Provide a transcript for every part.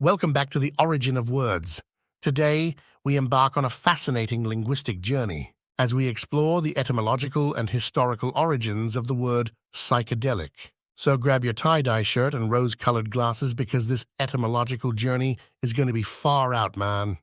Welcome back to the origin of words. Today, we embark on a fascinating linguistic journey as we explore the etymological and historical origins of the word psychedelic. So grab your tie-dye shirt and rose-colored glasses because this etymological journey is going to be far out, man.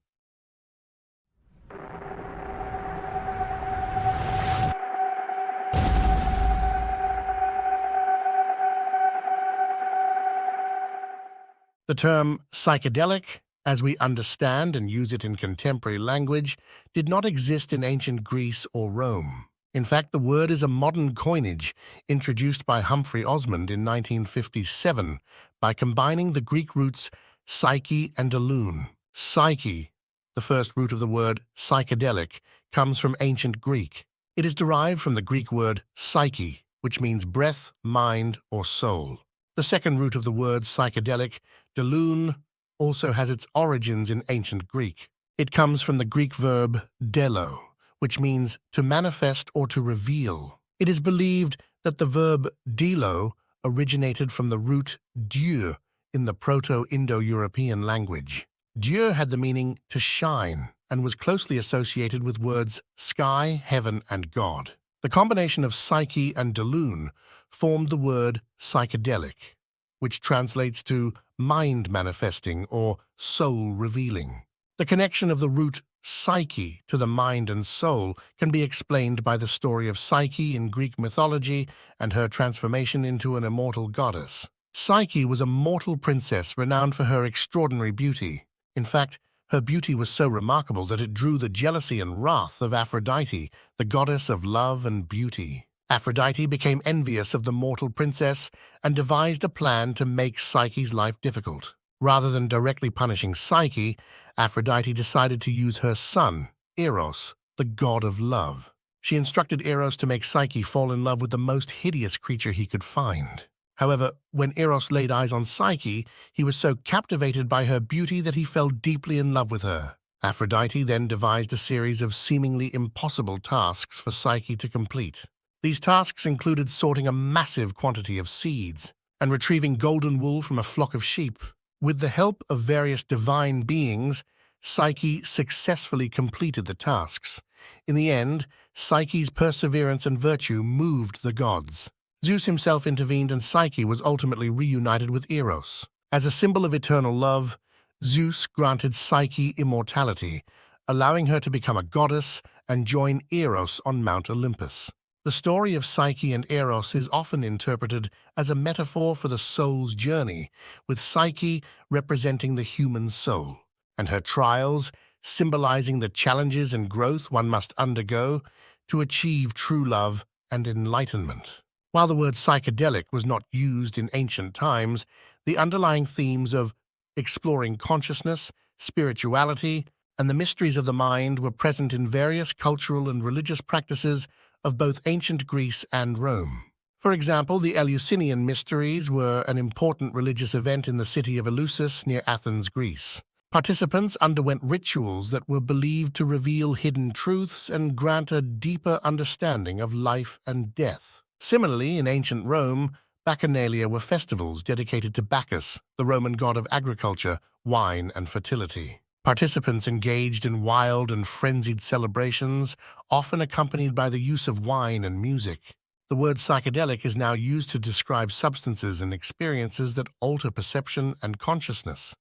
The term psychedelic, as we understand and use it in contemporary language, did not exist in ancient Greece or Rome. In fact, the word is a modern coinage introduced by Humphrey Osmond in 1957 by combining the Greek roots psyche and deloun. Psyche, the first root of the word psychedelic, comes from ancient Greek. It is derived from the Greek word psyche, which means breath, mind, or soul. The second root of the word psychedelic, deloun, also has its origins in ancient Greek. It comes from the Greek verb delo, which means to manifest or to reveal. It is believed that the verb delo originated from the root dieu in the Proto-Indo-European language. Dieu had the meaning to shine and was closely associated with words sky, heaven, and God. The combination of psyche and deloun formed the word psychedelic, which translates to mind manifesting or soul revealing. The connection of the root psyche to the mind and soul can be explained by the story of Psyche in Greek mythology and her transformation into an immortal goddess. Psyche was a mortal princess renowned for her extraordinary beauty. In fact, her beauty was so remarkable that it drew the jealousy and wrath of Aphrodite, the goddess of love and beauty. Aphrodite became envious of the mortal princess and devised a plan to make Psyche's life difficult. Rather than directly punishing Psyche, Aphrodite decided to use her son, Eros, the god of love. She instructed Eros to make Psyche fall in love with the most hideous creature he could find. However, when Eros laid eyes on Psyche, he was so captivated by her beauty that he fell deeply in love with her. Aphrodite then devised a series of seemingly impossible tasks for Psyche to complete. These tasks included sorting a massive quantity of seeds and retrieving golden wool from a flock of sheep. With the help of various divine beings, Psyche successfully completed the tasks. In the end, Psyche's perseverance and virtue moved the gods. Zeus himself intervened and Psyche was ultimately reunited with Eros. As a symbol of eternal love, Zeus granted Psyche immortality, allowing her to become a goddess and join Eros on Mount Olympus. The story of Psyche and Eros is often interpreted as a metaphor for the soul's journey, with Psyche representing the human soul, and her trials symbolizing the challenges and growth one must undergo to achieve true love and enlightenment. While the word psychedelic was not used in ancient times, the underlying themes of exploring consciousness, spirituality, and the mysteries of the mind were present in various cultural and religious practices of both ancient Greece and Rome. For example, the Eleusinian Mysteries were an important religious event in the city of Eleusis near Athens, Greece. Participants underwent rituals that were believed to reveal hidden truths and grant a deeper understanding of life and death. Similarly, in ancient Rome, Bacchanalia were festivals dedicated to Bacchus, the Roman god of agriculture, wine, and fertility. Participants engaged in wild and frenzied celebrations, often accompanied by the use of wine and music. The word psychedelic is now used to describe substances and experiences that alter perception and consciousness,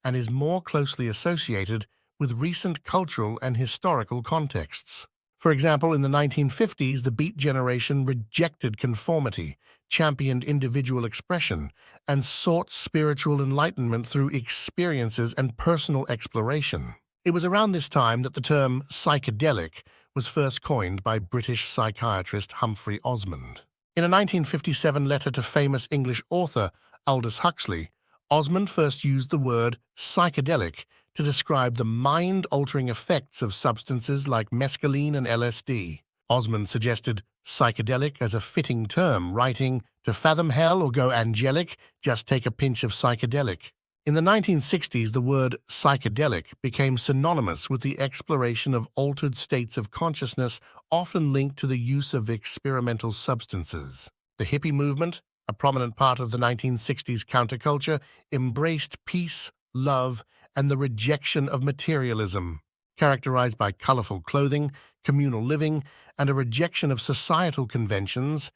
and is more closely associated with recent cultural and historical contexts. For example, in the 1950s, the Beat generation rejected conformity, championed individual expression, and sought spiritual enlightenment through experiences and personal exploration. It was around this time that the term psychedelic was first coined by British psychiatrist Humphrey Osmond. In a 1957 letter to famous English author Aldous Huxley, Osmond first used the word psychedelic to describe the mind-altering effects of substances like mescaline and LSD. Osmond suggested psychedelic as a fitting term, writing, "To fathom hell or go angelic, just take a pinch of psychedelic." In the 1960s, the word psychedelic became synonymous with the exploration of altered states of consciousness, often linked to the use of experimental substances. The hippie movement, a prominent part of the 1960s counterculture, embraced peace, love, and the rejection of materialism. Characterized by colorful clothing, communal living, and a rejection of societal conventions,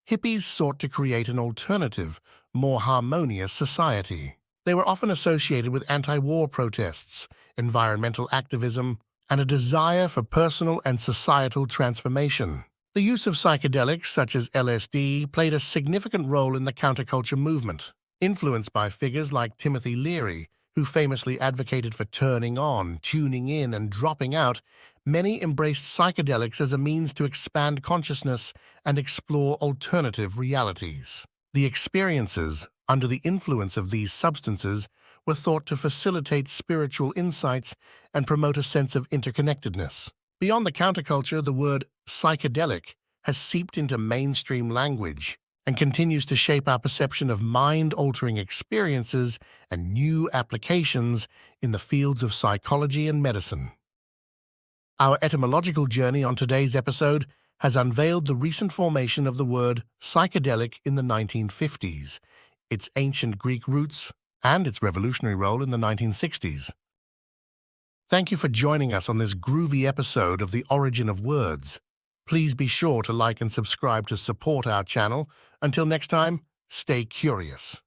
hippies sought to create an alternative, more harmonious society. They were often associated with anti-war protests, environmental activism, and a desire for personal and societal transformation. The use of psychedelics such as LSD played a significant role in the counterculture movement. Influenced by figures like Timothy Leary, who famously advocated for turning on, tuning in, and dropping out, many embraced psychedelics as a means to expand consciousness and explore alternative realities. The experiences, under the influence of these substances, were thought to facilitate spiritual insights and promote a sense of interconnectedness. Beyond the counterculture, the word psychedelic has seeped into mainstream language and continues to shape our perception of mind-altering experiences and new applications in the fields of psychology and medicine. Our etymological journey on today's episode has unveiled the recent formation of the word psychedelic in the 1950s, its ancient Greek roots, and its revolutionary role in the 1960s. Thank you for joining us on this groovy episode of The Origin of Words. Please be sure to like and subscribe to support our channel. Until next time, stay curious.